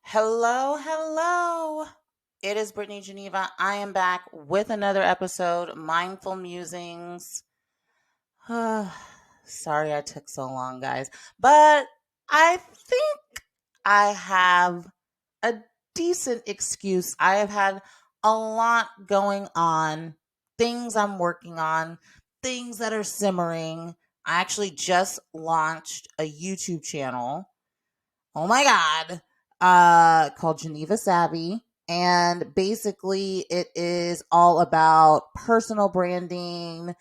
Hello, hello. It is Brittany Geneva. I am back with another episode, Mindful Musings. Sorry I took so long, guys. But I think I have a decent excuse. I have had a lot going on, things I'm working on, things that are simmering. I actually just launched a YouTube channel. Oh my God. Called Geneva Savvy. And basically, it is all about personal branding,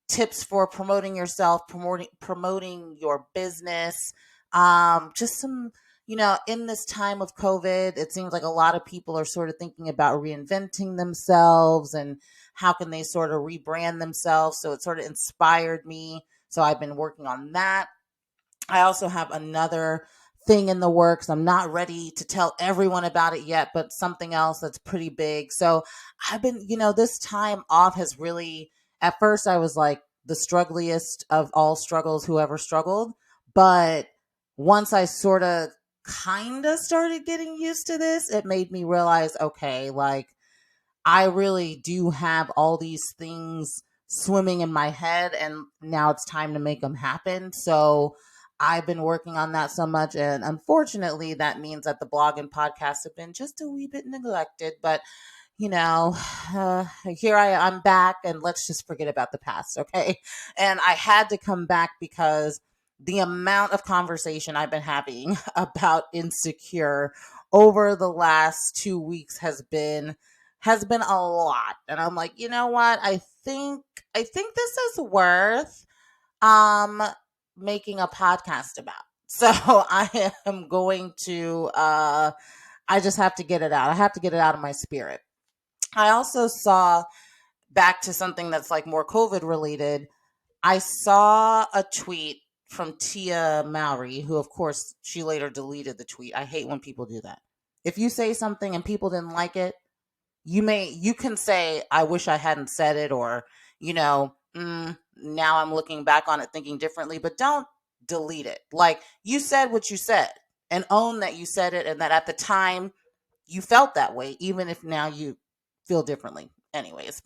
tips for promoting yourself, promoting your business. Just some, in this time of COVID, it seems like a lot of people are sort of thinking about reinventing themselves and how can they sort of rebrand themselves. So it sort of inspired me. So I've been working on that. I also have another thing in the works. I'm not ready to tell everyone about it yet, but something else that's pretty big. So I've been, this time off has really, at first I was like the struggliest of all struggles, whoever struggled. But once I sort of kind of started getting used to this, it made me realize, okay, like I really do have all these things swimming in my head, and now it's time to make them happen. So I've been working on that so much. And unfortunately, that means that the blog and podcast have been just a wee bit neglected. But, you know, I'm back, and let's just forget about the past. Okay. And I had to come back because the amount of conversation I've been having about insecure over the last 2 weeks has been a lot. And I'm like, you know what? I think this is worth um making a podcast about. So I am going to I just have to get it out. I have to get it out of my spirit. I also saw, back to something that's like more COVID related, I saw a tweet from Tia Mowry, who of course she later deleted the tweet. I hate when people do that. If you say something and people didn't like it, you can say I wish I hadn't said it, or now I'm looking back on it thinking differently, but don't delete it. Like, you said what you said, and own that you said it, and that at the time you felt that way, even if now you feel differently. Anyways,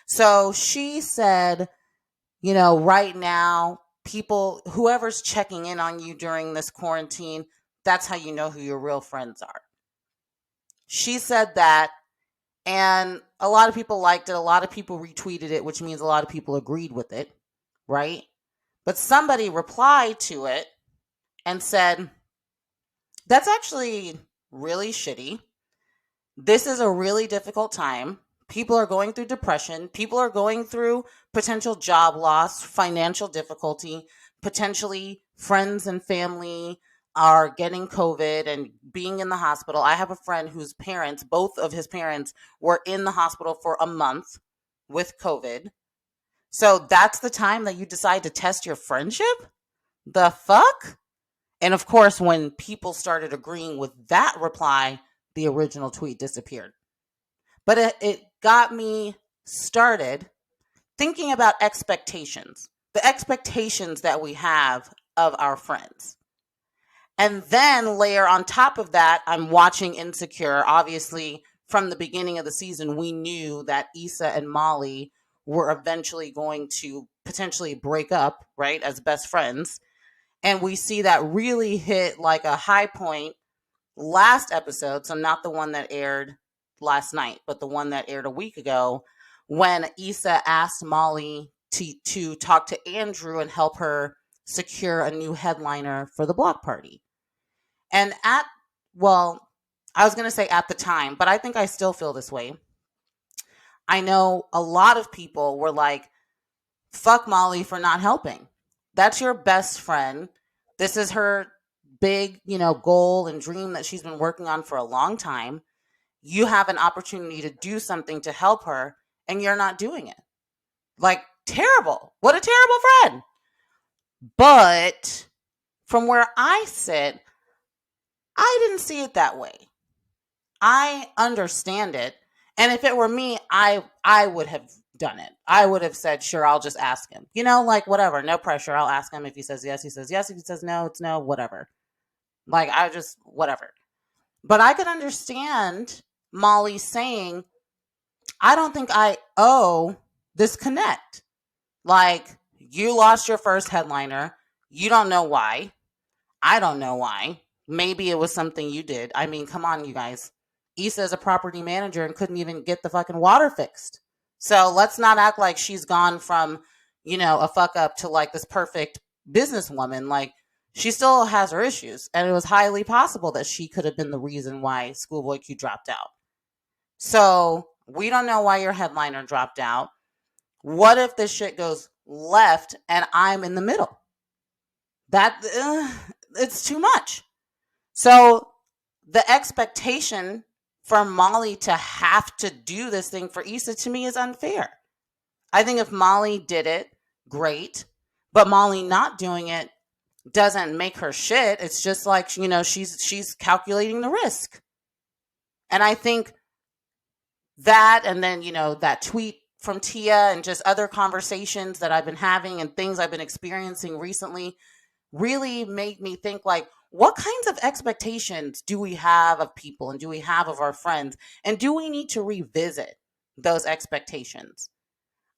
so she said, right now, people, whoever's checking in on you during this quarantine, that's how you know who your real friends are. She said that, and a lot of people liked it. A lot of people retweeted it, which means a lot of people agreed with it, right? But somebody replied to it and said, that's actually really shitty. This is a really difficult time. People are going through depression. People are going through potential job loss, financial difficulty, potentially friends and family are getting COVID and being in the hospital. I have a friend whose parents, both of his parents, were in the hospital for a month with COVID. So that's the time that you decide to test your friendship? The fuck? And of course, when people started agreeing with that reply, the original tweet disappeared. But it got me started thinking about expectations, the expectations that we have of our friends. And then layer on top of that, I'm watching Insecure. Obviously, from the beginning of the season, we knew that Issa and Molly were eventually going to potentially break up, right, as best friends. And we see that really hit like a high point last episode. So, not the one that aired last night, but the one that aired a week ago, when Issa asked Molly to talk to Andrew and help her secure a new headliner for the block party. And well, I was going to say at the time, but I think I still feel this way. I know a lot of people were like, fuck Molly for not helping. That's your best friend. This is her big, goal and dream that she's been working on for a long time. You have an opportunity to do something to help her, and you're not doing it. Like, terrible. What a terrible friend. But from where I sit, I didn't see it that way. I understand it. And if it were me, I would have done it. I would have said, sure, I'll just ask him. Like, whatever, no pressure. I'll ask him. If he says yes, he says yes. If he says no, it's no, whatever. Like, whatever. But I could understand Molly saying, I don't think I owe this connect. Like, you lost your first headliner. You don't know why. I don't know why. Maybe it was something you did. I mean, come on, you guys. Issa is a property manager and couldn't even get the fucking water fixed. So let's not act like she's gone from, a fuck up to like this perfect businesswoman. Like, she still has her issues. And it was highly possible that she could have been the reason why Schoolboy Q dropped out. So we don't know why your headliner dropped out. What if this shit goes left and I'm in the middle? That it's too much. So the expectation for Molly to have to do this thing for Issa to me is unfair. I think if Molly did it, great. But Molly not doing it doesn't make her shit. It's just like, she's calculating the risk. And I think that, and then, that tweet from Tia and just other conversations that I've been having and things I've been experiencing recently really made me think, like, what kinds of expectations do we have of people and do we have of our friends? And do we need to revisit those expectations?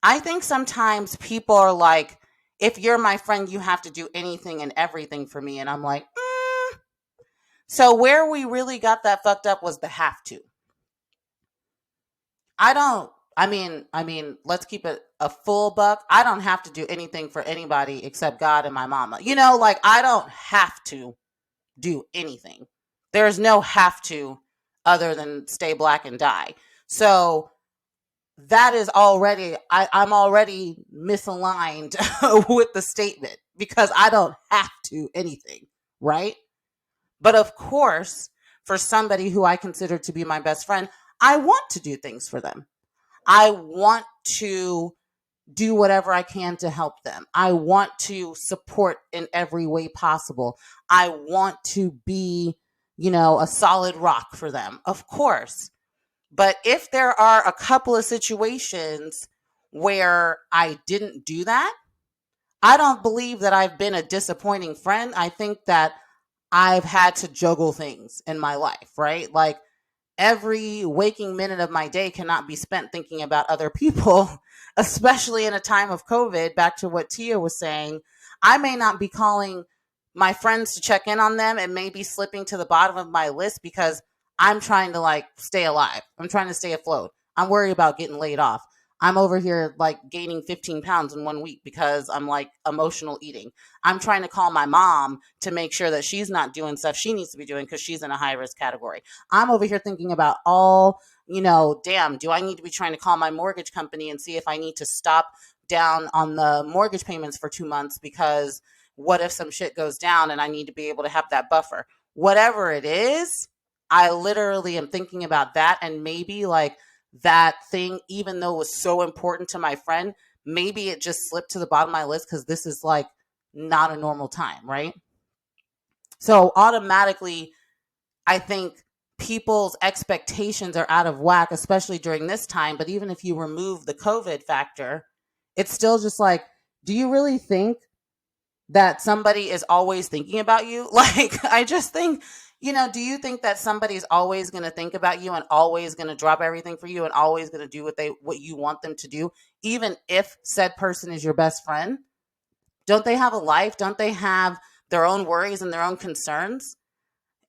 I think sometimes people are like, if you're my friend, you have to do anything and everything for me. And I'm like, So where we really got that fucked up was the have to. Let's keep it a full buck. I don't have to do anything for anybody except God and my mama. Like, I don't have to do anything. There's no have to other than stay black and die. So that is already, I'm already misaligned with the statement because I don't have to anything, right? But of course, for somebody who I consider to be my best friend, I want to do things for them. I want to do whatever I can to help them. I want to support in every way possible. I want to be, a solid rock for them, of course. But if there are a couple of situations where I didn't do that, I don't believe that I've been a disappointing friend. I think that I've had to juggle things in my life, right? Like, every waking minute of my day cannot be spent thinking about other people, especially in a time of COVID. Back to what Tia was saying, I may not be calling my friends to check in on them. It may be slipping to the bottom of my list because I'm trying to like stay alive. I'm trying to stay afloat. I'm worried about getting laid off. I'm over here like gaining 15 pounds in 1 week because I'm like emotional eating. I'm trying to call my mom to make sure that she's not doing stuff she needs to be doing because she's in a high risk category. I'm over here thinking about all, damn, do I need to be trying to call my mortgage company and see if I need to stop down on the mortgage payments for 2 months because what if some shit goes down and I need to be able to have that buffer? Whatever it is, I literally am thinking about that, and maybe like that thing, even though it was so important to my friend, maybe it just slipped to the bottom of my list because this is like not a normal time, right? So automatically, I think people's expectations are out of whack, especially during this time. But even if you remove the COVID factor, it's still just like, do you really think that somebody is always thinking about you? Like, I just think, do you think that somebody's always going to think about you and always going to drop everything for you and always going to do what you want them to do, even if said person is your best friend? Don't they have a life? Don't they have their own worries and their own concerns?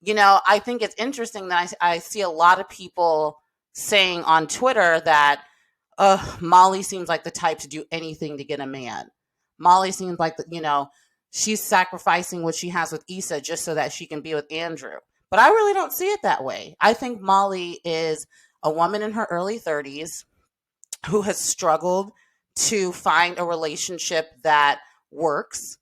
I think it's interesting that I see a lot of people saying on Twitter that Molly seems like the type to do anything to get a man. Molly seems like, she's sacrificing what she has with Issa just so that she can be with Andrew. But I really don't see it that way. I think Molly is a woman in her early 30s who has struggled to find a relationship that works.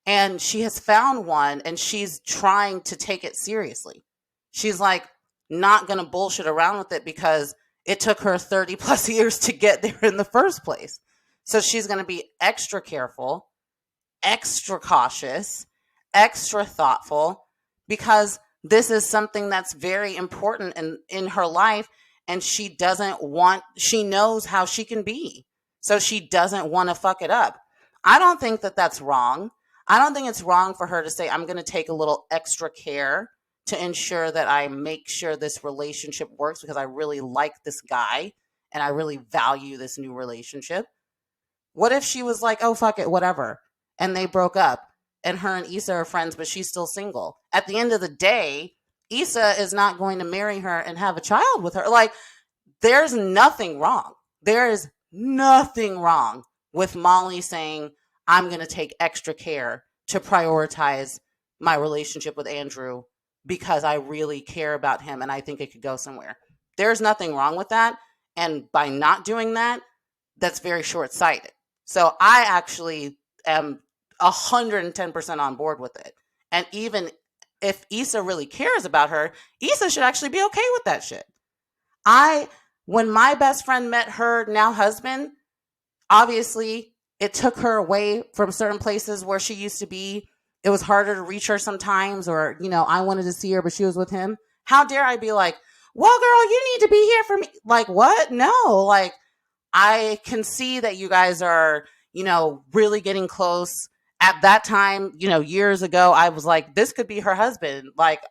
And she has found one and she's trying to take it seriously. She's like not going to bullshit around with it because it took her 30 plus years to get there in the first place. So she's going to be extra careful, extra cautious, extra thoughtful, because this is something that's very important in her life. And she knows how she can be. So she doesn't want to fuck it up. I don't think that that's wrong. I don't think it's wrong for her to say, I'm going to take a little extra care to ensure that I make sure this relationship works because I really like this guy and I really value this new relationship. What if she was like, oh, fuck it, whatever, and they broke up and her and Issa are friends, but she's still single? At the end of the day, Issa is not going to marry her and have a child with her. Like, there's nothing wrong. There is nothing wrong with Molly saying, I'm going to take extra care to prioritize my relationship with Andrew because I really care about him and I think it could go somewhere. There's nothing wrong with that. And by not doing that, that's very short sighted. So I actually am 110% on board with it. And even if Issa really cares about her, Issa should actually be okay with that shit. When my best friend met her now husband, obviously it took her away from certain places where she used to be. It was harder to reach her sometimes, or, I wanted to see her, but she was with him. How dare I be like, well, girl, you need to be here for me. Like, what? No, like, I can see that you guys are, really getting close. At that time, years ago, I was like, this could be her husband. Like,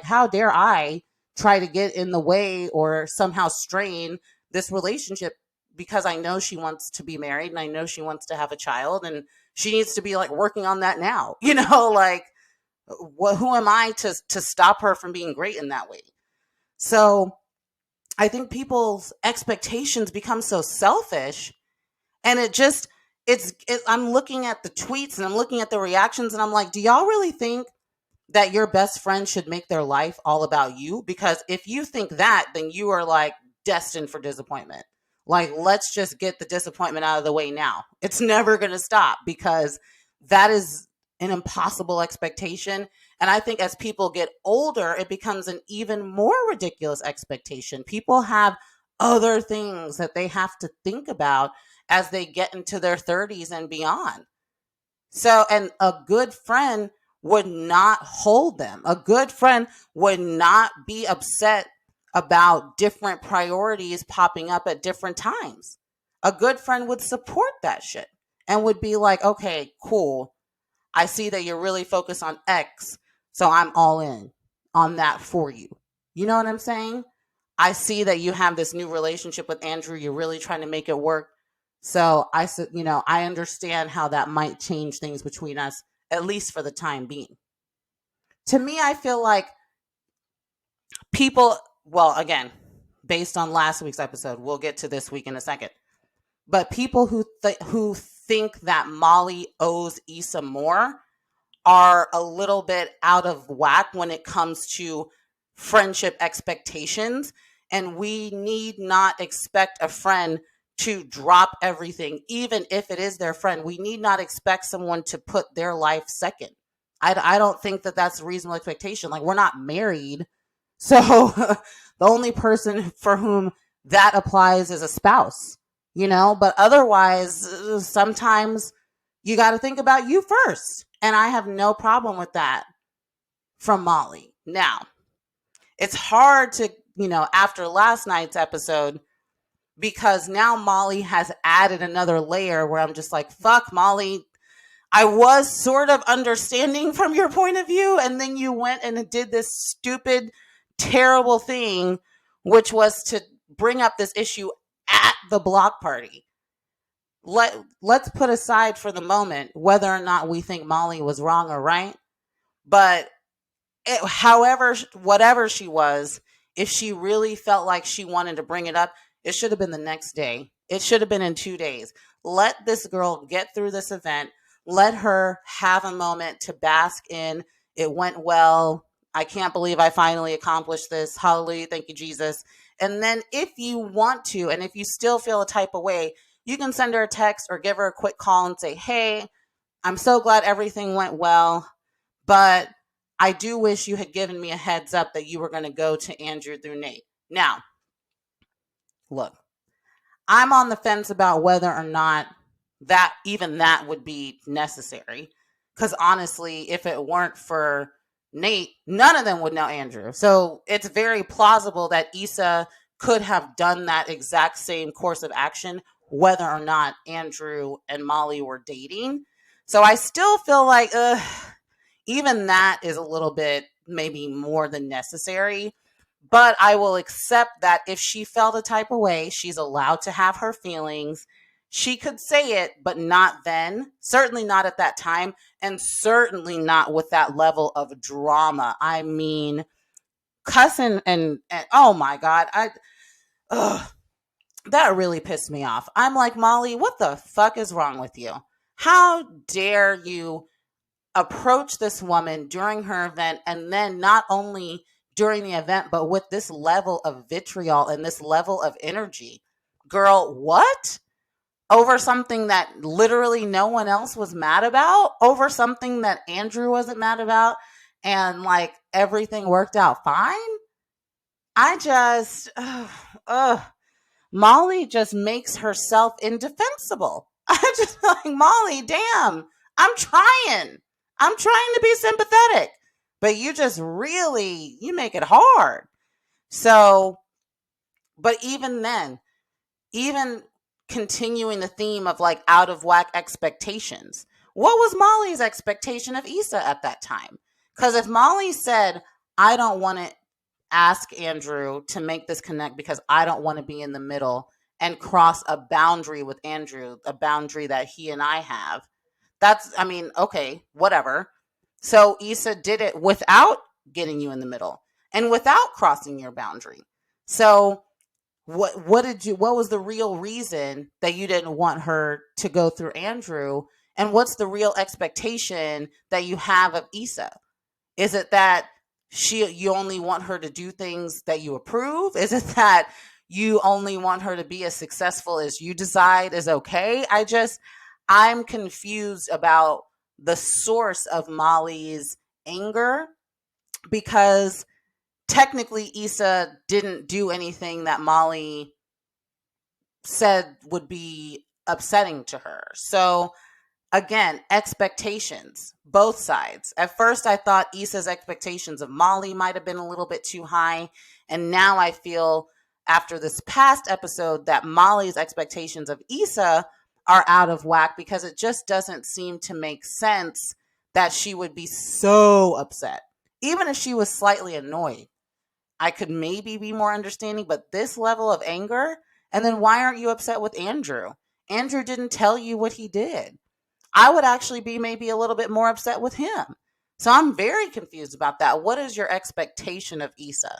how dare I try to get in the way or somehow strain this relationship, because I know she wants to be married and I know she wants to have a child and she needs to be like working on that now, like, who am I to stop her from being great in that way? So I think people's expectations become so selfish, and I'm looking at the tweets and I'm looking at the reactions and I'm like, do y'all really think that your best friend should make their life all about you? Because if you think that, then you are like destined for disappointment. Like, let's just get the disappointment out of the way now. It's never going to stop, because that is an impossible expectation. And I think as people get older, it becomes an even more ridiculous expectation. People have other things that they have to think about as they get into their 30s and beyond. So, and a good friend would not hold them. A good friend would not be upset about different priorities popping up at different times. A good friend would support that shit and would be like, okay, cool. I see that you're really focused on X, so I'm all in on that for you. You know what I'm saying? I see that you have this new relationship with Andrew. You're really trying to make it work. So I understand how that might change things between us, at least for the time being. To me, I feel like people, well, again, based on last week's episode, we'll get to this week in a second, but people who think that Molly owes Issa more are a little bit out of whack when it comes to friendship expectations. And we need not expect a friend to drop everything, even if it is their friend. We need not expect someone to put their life second. I don't think that that's a reasonable expectation. Like, we're not married. So the only person for whom that applies is a spouse, but otherwise, sometimes you got to think about you first. And I have no problem with that from Molly. Now, it's hard to, after last night's episode, because now Molly has added another layer where I'm just like, fuck, Molly, I was sort of understanding from your point of view, and then you went and did this stupid, terrible thing, which was to bring up this issue at the block party. Let's put aside for the moment whether or not we think Molly was wrong or right, but whatever she was, if she really felt like she wanted to bring it up, it should have been the next day. It should have been in 2 days. Let this girl get through this event. Let her have a moment to bask in, it went well. I can't believe I finally accomplished this. Hallelujah. Thank you, Jesus. And then if you want to, and if you still feel a type of way, you can send her a text or give her a quick call and say, hey, I'm so glad everything went well, but I do wish you had given me a heads up that you were going to go to Andrew through Nate. Now, look, I'm on the fence about whether or not that would be necessary. Because honestly, if it weren't for Nate, none of them would know Andrew. So it's very plausible that Issa could have done that exact same course of action, whether or not Andrew and Molly were dating. So I still feel like, even that is a little bit maybe more than necessary. But I will accept that if she felt a type of way, she's allowed to have her feelings. She could say it, but not then. Certainly not at that time, and certainly not with that level of drama. I mean, cussing and oh my god, ugh, that really pissed me off. I'm like, Molly, what the fuck is wrong with you? How dare you approach this woman during her event, and then not only during the event, but with this level of vitriol and this level of energy? Girl, what? Over something that literally no one else was mad about? Over something that Andrew wasn't mad about? And like everything worked out fine? I just, Molly just makes herself indefensible. I just like, Molly, damn, I'm trying. I'm trying to be sympathetic, but you just really, you make it hard. So, but even then, even continuing the theme of like out of whack expectations, what was Molly's expectation of Issa at that time? Because if Molly said, I don't want to ask Andrew to make this connect because I don't want to be in the middle and cross a boundary with Andrew, a boundary that he and I have. That's, I mean, okay, whatever. So Issa did it without getting you in the middle and without crossing your boundary. So what was the real reason that you didn't want her to go through Andrew? And what's the real expectation that you have of Issa? Is it that you only want her to do things that you approve? Is it that you only want her to be as successful as you decide is okay? I'm confused about the source of Molly's anger, because technically Issa didn't do anything that Molly said would be upsetting to her. So again, expectations, both sides. At first, I thought Issa's expectations of Molly might have been a little bit too high. And now I feel after this past episode that Molly's expectations of Issa are out of whack, because it just doesn't seem to make sense that she would be so upset. Even if she was slightly annoyed, I could maybe be more understanding, but this level of anger, and then why aren't you upset with Andrew? Andrew didn't tell you what he did. I would actually be maybe a little bit more upset with him. So I'm very confused about that. What is your expectation of Issa?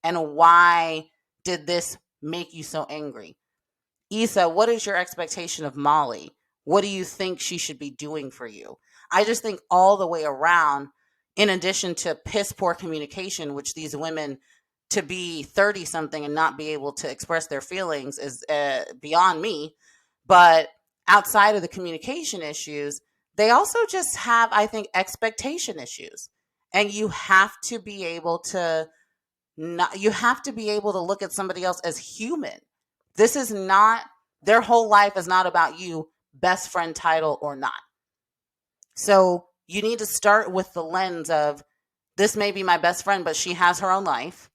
And why did this make you so angry? Issa, what is your expectation of Molly? What do you think she should be doing for you? I just think all the way around, in addition to piss poor communication, which these women, to be 30 something and not be able to express their feelings is beyond me. But outside of the communication issues, they also just have, I think, expectation issues. And you have to be able to look at somebody else as human. This is not, their whole life is not about you, best friend title or not. So you need to start with the lens of, this may be my best friend, but she has her own life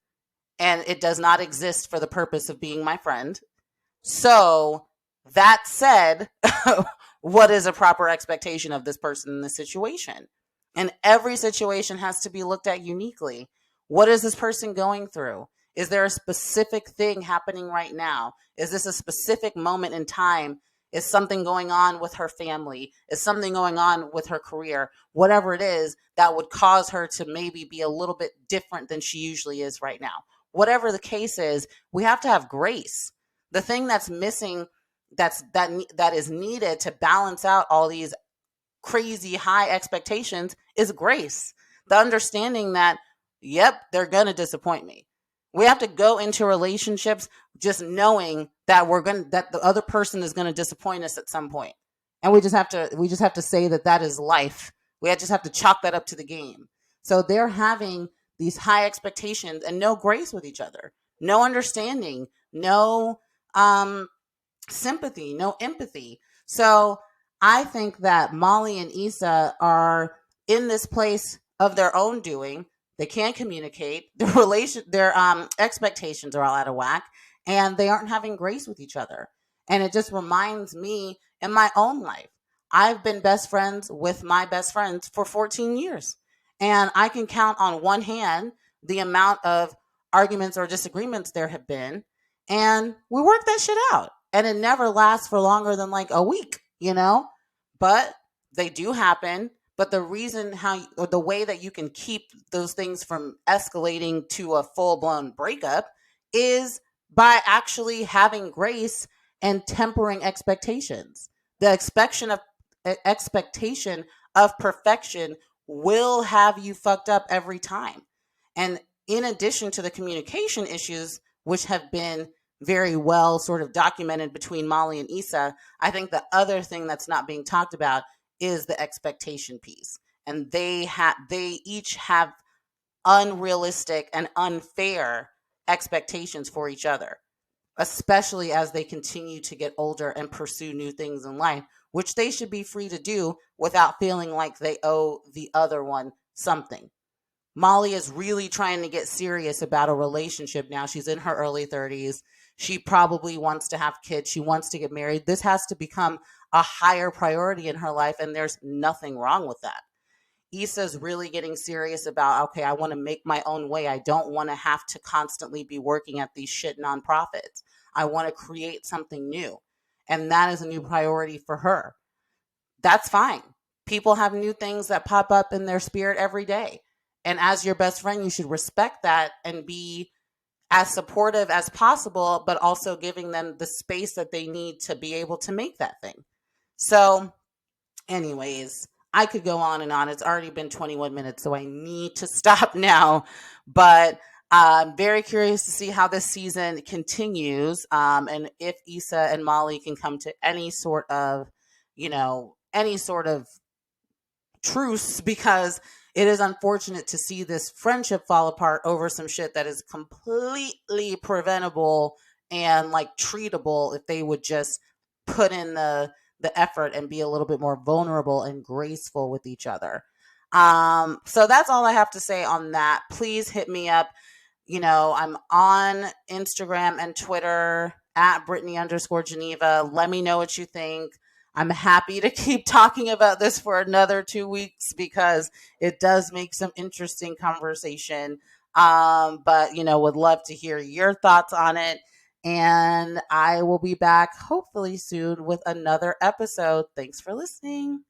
and it does not exist for the purpose of being my friend. So that said, what is a proper expectation of this person in this situation? And every situation has to be looked at uniquely. What is this person going through? Is there a specific thing happening right now? Is this a specific moment in time? Is something going on with her family? Is something going on with her career? Whatever it is that would cause her to maybe be a little bit different than she usually is right now. Whatever the case is, we have to have grace. The thing that's missing, that is needed to balance out all these crazy high expectations, is grace. The understanding that, yep, they're going to disappoint me. We have to go into relationships just knowing that that the other person is going to disappoint us at some point. And we just have to say that is life. We just have to chalk that up to the game. So they're having these high expectations and no grace with each other, no understanding, no sympathy, no empathy. So I think that Molly and Issa are in this place of their own doing. They can't communicate. Their expectations are all out of whack, and they aren't having grace with each other. And it just reminds me in my own life. I've been best friends with my best friends for 14 years. And I can count on one hand the amount of arguments or disagreements there have been. And we work that shit out. And it never lasts for longer than like a week, you know? But they do happen. But the reason or the way that you can keep those things from escalating to a full blown breakup is by actually having grace and tempering expectations. The expectation of perfection will have you fucked up every time. And in addition to the communication issues, which have been very well sort of documented between Molly and Issa, I think the other thing that's not being talked about is the expectation piece. And they each have unrealistic and unfair expectations for each other, especially as they continue to get older and pursue new things in life, which they should be free to do without feeling like they owe the other one something. Molly is really trying to get serious about a relationship now. She's in her early 30s. She probably wants to have kids. She wants to get married. This has to become a higher priority in her life, and there's nothing wrong with that. Issa's really getting serious about, okay, I want to make my own way. I don't want to have to constantly be working at these shit nonprofits. I want to create something new. And that is a new priority for her. That's fine. People have new things that pop up in their spirit every day. And as your best friend, you should respect that and be as supportive as possible, but also giving them the space that they need to be able to make that thing. So, anyways, I could go on and on. It's already been 21 minutes, so I need to stop now. But I'm very curious to see how this season continues, and if Issa and Molly can come to any sort of, any sort of truce, because it is unfortunate to see this friendship fall apart over some shit that is completely preventable and like treatable if they would just put in the effort and be a little bit more vulnerable and graceful with each other. So that's all I have to say on that. Please hit me up. I'm on Instagram and Twitter at Brittany_Geneva. Let me know what you think. I'm happy to keep talking about this for another 2 weeks because it does make some interesting conversation. But, would love to hear your thoughts on it. And I will be back hopefully soon with another episode. Thanks for listening.